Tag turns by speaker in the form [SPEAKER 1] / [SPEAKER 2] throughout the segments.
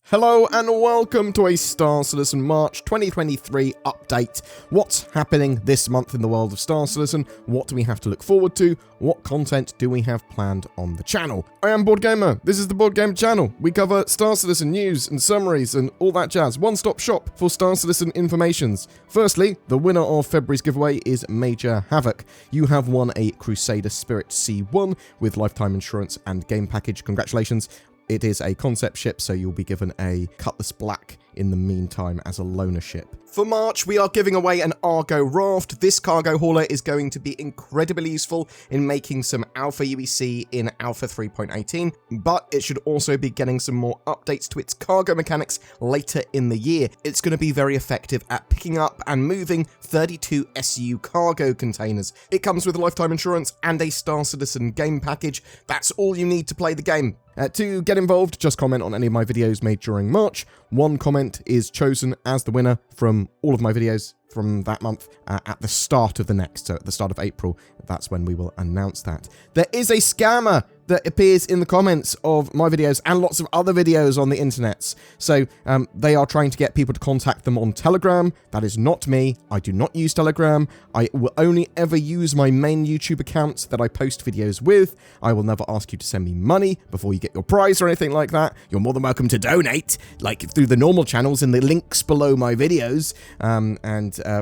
[SPEAKER 1] Hello and welcome to a Star Citizen March 2023 update. What's happening this month in the world of Star Citizen? What do we have to look forward to? What content do we have planned on the channel? I am BoredGamer. This is the BoredGamer channel. We cover Star Citizen news and summaries and all that jazz. One-stop shop for Star Citizen informations. Firstly, the winner of February's giveaway is Major Havoc. You have won a Crusader Spirit C1 with lifetime insurance and game package. Congratulations. It is a concept ship, so you'll be given a Cutlass Black in the meantime as a loaner ship. For March, we are giving away an Argo Raft. This cargo hauler is going to be incredibly useful in making some Alpha UEC in Alpha 3.18, but it should also be getting some more updates to its cargo mechanics later in the year. It's going to be very effective at picking up and moving 32 SU cargo containers. It comes with lifetime insurance and a Star Citizen game package. That's all you need to play the game. To get involved, just comment on any of my videos made during March. One comment is chosen as the winner from all of my videos from that month at the start of the next, so at the start of April. That's when we will announce that. There is a scammer that appears in the comments of my videos and lots of other videos on the internets. So they are trying to get people to contact them on Telegram. That is not me. I do not use Telegram. I will only ever use my main YouTube account that I post videos with. I will never ask you to send me money before you get your prize or anything like that. You're more than welcome to donate, like through the normal channels in the links below my videos, and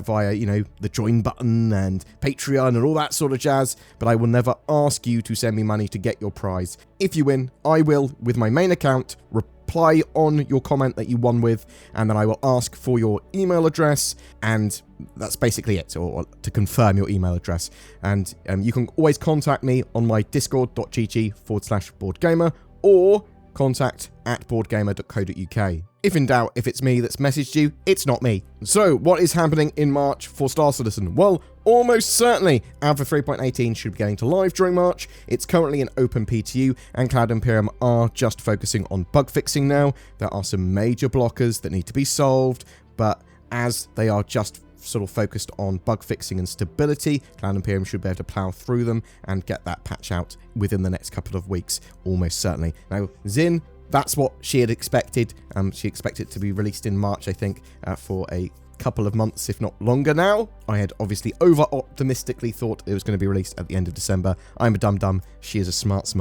[SPEAKER 1] via, you know, the join button and Patreon and all that sort of jazz. But I will never ask you to send me money to get your prize. If you win, I will, with my main account, reply on your comment that you won with, and then I will ask for your email address, and that's basically it, or to confirm your email address. And you can always contact me on my discord.gg/BoredGamer or contact@boredgamer.co.uk. If in doubt, if it's me that's messaged you, it's not me. So, what is happening in March for Star Citizen? Well, almost certainly, Alpha 3.18 should be going to live during March. It's currently in open PTU, and Cloud Imperium are just focusing on bug fixing now. There are some major blockers that need to be solved, but as they are just sort of focused on bug fixing and stability, Cloud Imperium should be able to plow through them and get that patch out within the next couple of weeks, almost certainly. Now, Zin, that's what she had expected. She expected it to be released in March, I think, for a couple of months, if not longer now. I had obviously over-optimistically thought it was going to be released at the end of December. I'm a dum-dum. She is a smart.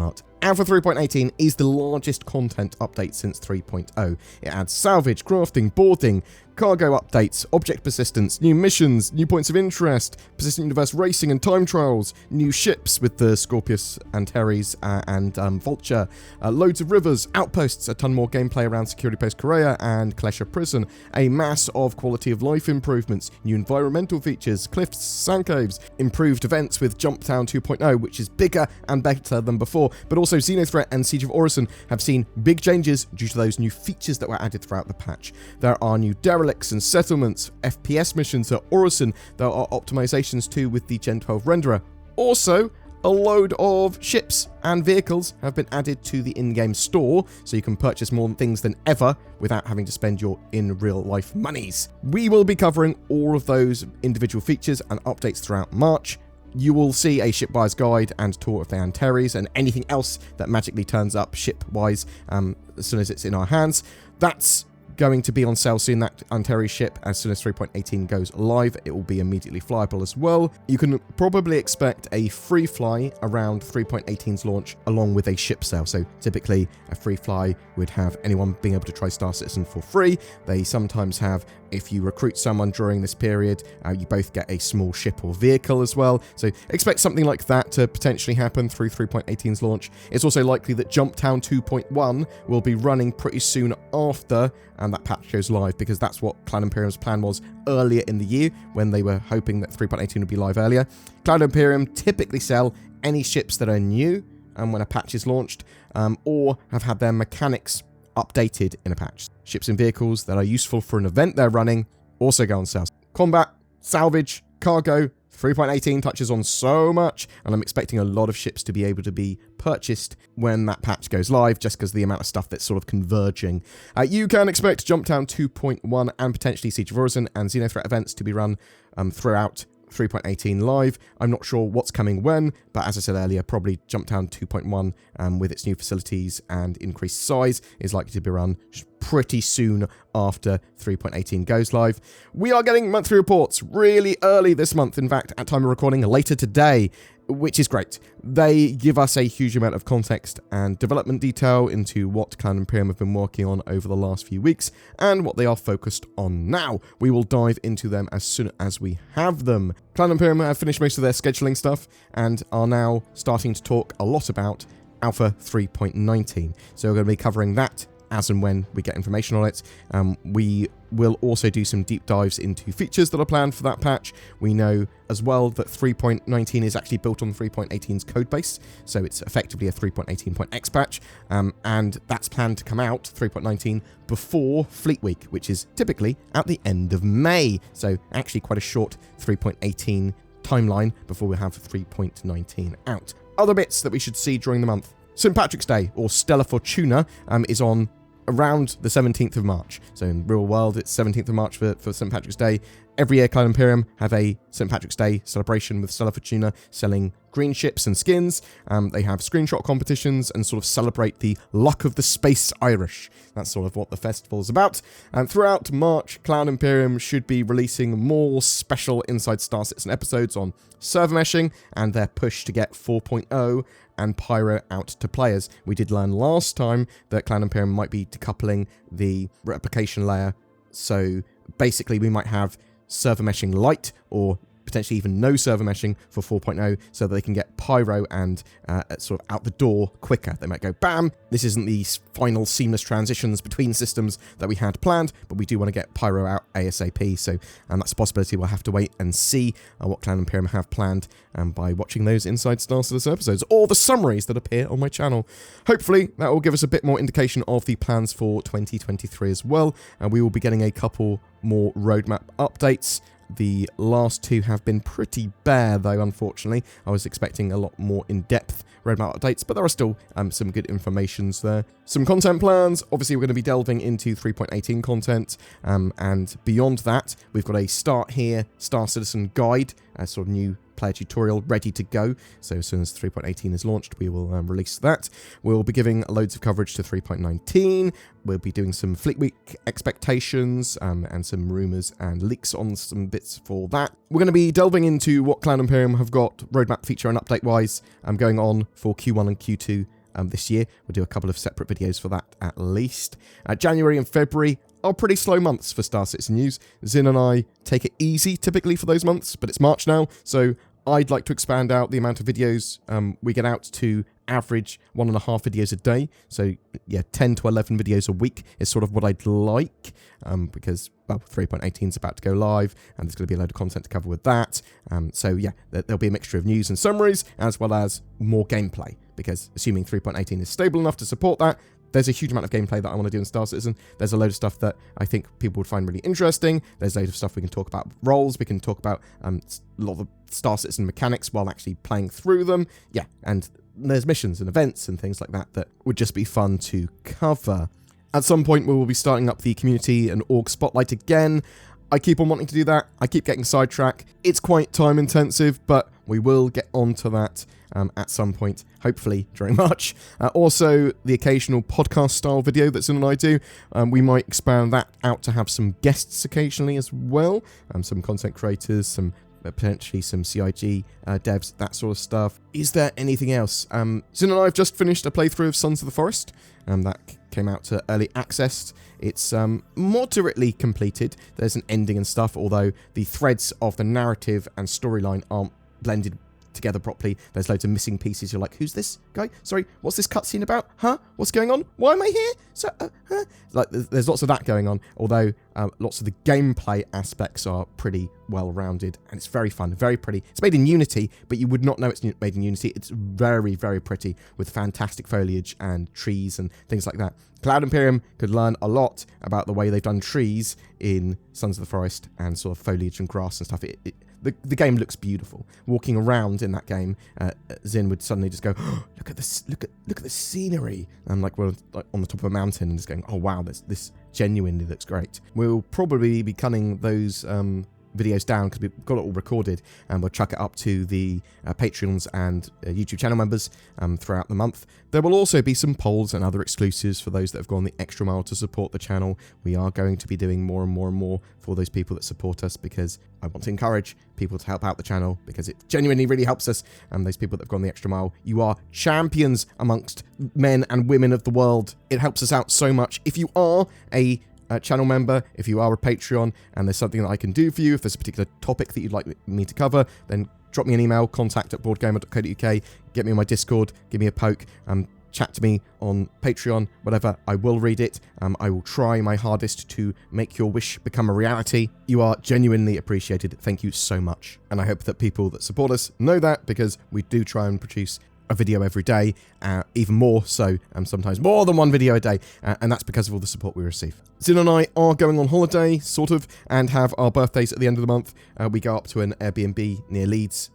[SPEAKER 1] Alpha 3.18 is the largest content update since 3.0. It adds salvage, crafting, boarding, cargo updates, object persistence, new missions, new points of interest, persistent universe racing and time trials, new ships with the Scorpius, Antares, and Vulture, loads of rivers, outposts, a ton more gameplay around Security Post Korea and Klesha Prison, a mass of quality of life improvements, new environmental features, cliffs, sand caves, improved events with Jumptown 2.0, which is bigger and better than before, but also Xenothreat and Siege of Orison have seen big changes due to those new features that were added throughout the patch. There are new derelicts and settlements, FPS missions at Orison. There are optimizations too with the Gen 12 renderer. Also, a load of ships and vehicles have been added to the in-game store, so you can purchase more things than ever without having to spend your in-real-life monies. We will be covering all of those individual features and updates throughout March. You will see a ship buyer's guide and tour of the Antares and anything else that magically turns up ship-wise as soon as it's in our hands. That's going to be on sale soon, that Antares ship. As soon as 3.18 goes live, it will be immediately flyable as well. You can probably expect a free fly around 3.18's launch along with a ship sale. So typically a free fly would have anyone being able to try Star Citizen for free. They sometimes have, if you recruit someone during this period, you both get a small ship or vehicle as well. So expect something like that to potentially happen through 3.18's launch. It's also likely that Jumptown 2.1 will be running pretty soon after and that patch goes live, because that's what Cloud Imperium's plan was earlier in the year when they were hoping that 3.18 would be live earlier. Cloud Imperium typically sell any ships that are new when a patch is launched, or have had their mechanics updated in a patch. Ships and vehicles that are useful for an event they're running also go on sale. Combat, salvage, cargo, 3.18 touches on so much, and I'm expecting a lot of ships to be able to be purchased when that patch goes live, just because of the amount of stuff that's sort of converging. You can expect Jumptown 2.1 and potentially Siege of Orison and Xenothreat events to be run throughout 3.18 live. I'm not sure what's coming when, but as I said earlier, probably Jumptown 2.1 with its new facilities and increased size is likely to be run pretty soon after 3.18 goes live. We are getting monthly reports really early this month, in fact, at time of recording later today, which is great. They give us a huge amount of context and development detail into what Cloud Imperium have been working on over the last few weeks and what they are focused on now. We will dive into them as soon as we have them. Cloud Imperium have finished most of their scheduling stuff and are now starting to talk a lot about Alpha 3.19. So we're going to be covering that as and when we get information on it. We will also do some deep dives into features that are planned for that patch. We know as well that 3.19 is actually built on 3.18's codebase, so it's effectively a 3.18.x patch, and that's planned to come out, 3.19, before Fleet Week, which is typically at the end of May. So actually quite a short 3.18 timeline before we have 3.19 out. Other bits that we should see during the month. St. Patrick's Day, or Stella Fortuna, is on around the 17th of March. So in real world, it's 17th of March for St. Patrick's Day. Every year, Cloud Imperium have a St. Patrick's Day celebration with Stella Fortuna selling green ships and skins. They have screenshot competitions and sort of celebrate the luck of the space Irish. That's sort of what the festival is about. And throughout March, Cloud Imperium should be releasing more special Inside Star Citizen episodes on server meshing and their push to get 4.0 and Pyro out to players. We did learn last time that Cloud Imperium might be decoupling the replication layer. So basically we might have server meshing light or potentially even no server meshing for 4.0 so that they can get Pyro and sort of out the door quicker. They might go, bam, this isn't the final seamless transitions between systems that we had planned, but we do want to get Pyro out ASAP. So that's a possibility. We'll have to wait and see what Cloud Imperium have planned by watching those Inside Star Citizen episodes or the summaries that appear on my channel. Hopefully that will give us a bit more indication of the plans for 2023 as well. And we will be getting a couple more roadmap updates. The last two have been pretty bare, though, unfortunately. I was expecting a lot more in-depth roadmap updates, but there are still some good informations there. Some content plans. Obviously, we're going to be delving into 3.18 content, and beyond that, we've got a Start Here Star Citizen guide, a sort of new player tutorial ready to go. So as soon as 3.18 is launched, we will release that. We'll be giving loads of coverage to 3.19. We'll be doing some Fleet Week expectations and some rumours and leaks on some bits for that. We're going to be delving into what Cloud Imperium have got roadmap feature and update wise going on for Q1 and Q2 this year. We'll do a couple of separate videos for that at least. January and February are pretty slow months for Star Citizen news. Zin and I take it easy typically for those months, but it's March now, so I'd like to expand out the amount of videos we get out to average 1.5 videos a day. So yeah, 10 to 11 videos a week is sort of what I'd like, because, well, 3.18 is about to go live, and there's going to be a load of content to cover with that. So yeah, there'll be a mixture of news and summaries, as well as more gameplay, because assuming 3.18 is stable enough to support that, there's a huge amount of gameplay that I want to do in Star Citizen. There's a load of stuff that I think people would find really interesting. There's a load of stuff we can talk about roles. We can talk about a lot of the Star Citizen mechanics while actually playing through them. Yeah, and there's missions and events and things like that that would just be fun to cover. At some point, we will be starting up the community and org spotlight again. I keep on wanting to do that. I keep getting sidetracked. It's quite time intensive, but we will get onto that at some point, hopefully during March. Also, the occasional podcast style video that Sin and I do. We might expand that out to have some guests occasionally as well. Some content creators, some potentially some CIG devs, that sort of stuff. Is there anything else? Sin and I have just finished a playthrough of Sons of the Forest. That came out to early access. It's moderately completed. There's an ending and stuff, although the threads of the narrative and storyline aren't blended together properly. There's loads of missing pieces. You're like, who's this guy? Sorry, what's this cutscene about? Huh? What's going on? Why am I here? So, like, there's lots of that going on, although lots of the gameplay aspects are pretty well-rounded, and it's very fun, very pretty. It's made in Unity, but you would not know it's made in Unity. It's very, very pretty, with fantastic foliage and trees and things like that. Cloud Imperium could learn a lot about the way they've done trees in Sons of the Forest and sort of foliage and grass and stuff. The game looks beautiful. Walking around in that game, Zin would suddenly just go, oh, look at this, look at the scenery. And like we're like on the top of a mountain and just going, oh wow, this genuinely looks great. We'll probably be cutting those videos down because we've got it all recorded, and we'll chuck it up to the Patreons and YouTube channel members throughout the month. There will also be some polls and other exclusives for those that have gone the extra mile to support the channel. We are going to be doing more and more and more for those people that support us, because I want to encourage people to help out the channel, because it genuinely really helps us. And those people that have gone the extra mile, you are champions amongst men and women of the world. It helps us out so much. If you are a channel member, if you are a Patreon, and there's something that I can do for you, if there's a particular topic that you'd like me to cover, then drop me an email, contact@boredgamer.co.uk, get me on my Discord, give me a poke, chat to me on Patreon, whatever. I will read it. I will try my hardest to make your wish become a reality. You are genuinely appreciated. Thank you so much. And I hope that people that support us know that, because we do try and produce a video every day, even more so, sometimes more than one video a day, and that's because of all the support we receive. Zin and I are going on holiday, sort of, and have our birthdays at the end of the month. We go up to an Airbnb near Leeds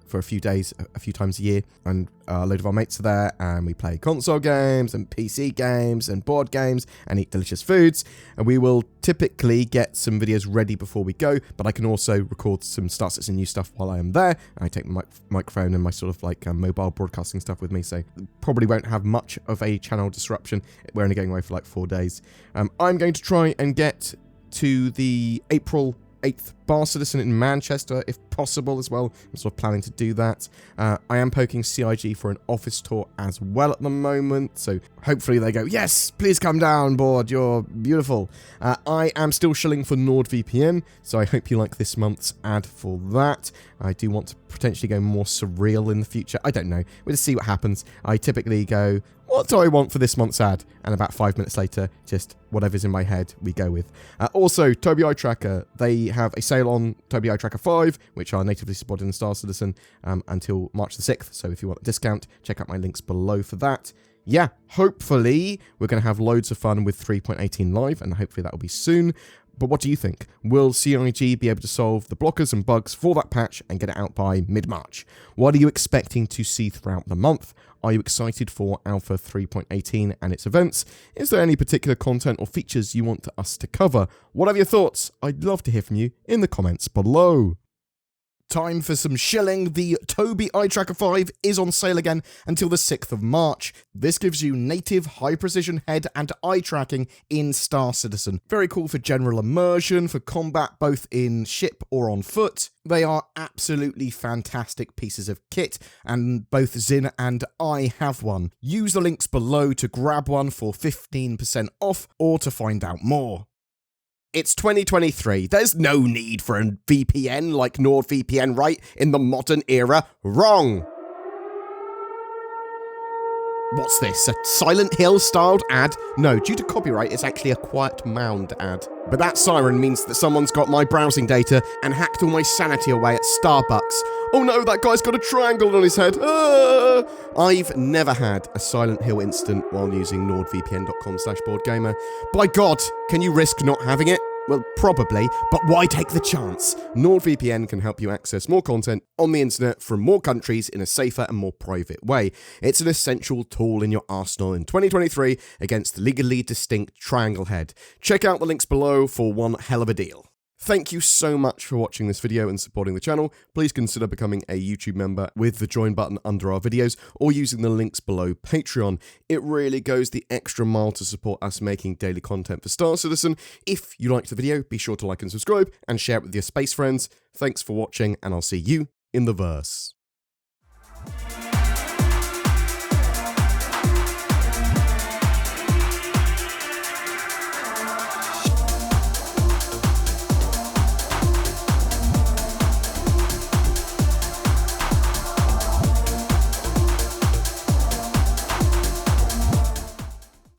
[SPEAKER 1] for a few days, a few times a year, and a load of our mates are there, and we play console games and PC games and board games and eat delicious foods. And we will typically get some videos ready before we go, but I can also record some Star Citizen new stuff while I am there. I take my microphone and my sort of like mobile broadcasting stuff with me, so probably won't have much of a channel disruption. We're only going away for like 4 days. I'm going to try and get to the April 8th Bar Citizen in Manchester, if possible, as well. I'm sort of planning to do that. I am poking CIG for an office tour as well at the moment, so hopefully they go, yes, please come down, Bored, you're beautiful. I am still shilling for NordVPN, so I hope you like this month's ad for that. I do want to potentially go more surreal in the future. I don't know. We'll just see what happens. I typically go, what do I want for this month's ad? And about 5 minutes later, just whatever's in my head, we go with. Also, Tobii Eye Tracker. They have a sale on Tobii Eye Tracker 5, which are natively supported in Star Citizen, until March the 6th. So if you want a discount, check out my links below for that. Yeah, hopefully we're going to have loads of fun with 3.18 live, and hopefully that will be soon. But what do you think? Will CIG be able to solve the blockers and bugs for that patch and get it out by mid-March? What are you expecting to see throughout the month? Are you excited for Alpha 3.18 and its events? Is there any particular content or features you want us to cover? What are your thoughts? I'd love to hear from you in the comments below. Time for some shilling. The Tobii Eye Tracker 5 is on sale again until the 6th of March. This gives you native high-precision head and eye tracking in Star Citizen. Very cool for general immersion, for combat both in ship or on foot. They are absolutely fantastic pieces of kit, and both Zin and I have one. Use the links below to grab one for 15% off or to find out more. It's 2023. There's no need for a VPN like NordVPN, right? In the modern era. Wrong. What's this? A Silent Hill styled ad? No, due to copyright, it's actually a Quiet Mound ad. But that siren means that someone's got my browsing data and hacked all my sanity away at Starbucks. Oh no, that guy's got a triangle on his head. Ah! I've never had a Silent Hill incident while using nordvpn.com/boredgamer. By God, can you risk not having it? Well, probably, but why take the chance? NordVPN can help you access more content on the internet from more countries in a safer and more private way. It's an essential tool in your arsenal in 2023 against legally distinct triangle head. Check out the links below for one hell of a deal. Thank you so much for watching this video and supporting the channel. Please consider becoming a YouTube member with the join button under our videos or using the links below Patreon. It really goes the extra mile to support us making daily content for Star Citizen. If you liked the video, be sure to like and subscribe and share it with your space friends. Thanks for watching, and I'll see you in the verse.